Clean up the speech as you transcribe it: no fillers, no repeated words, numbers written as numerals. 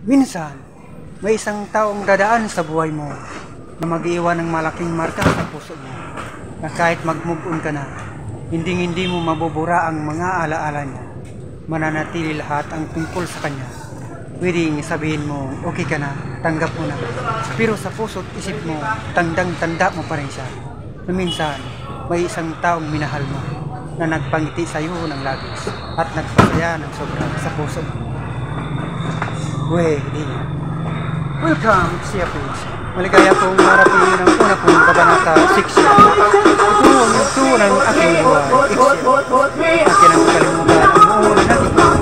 Minsan, may isang taong dadaan sa buhay mo na mag-iwan ng malaking marka sa puso mo na kahit mag-move on ka na, hindi mo mabubura ang mga alaala niya. Mananatili lahat ang tungkol sa kanya. Pwedeng sabihin mo, okay ka na, tanggap mo na. Pero sa puso't isip mo, tandang-tanda mo pa rin siya. Na minsan, may isang taong minahal mo na nagpangiti sa iyo ng labis at nagpasaya ng sobra sa puso mo. Welcome to Sia Page. Maligaya pong marapin ng una pong kabanata 6 year. Ito ng aking buhay. Akin ang kalimutan ang una natin.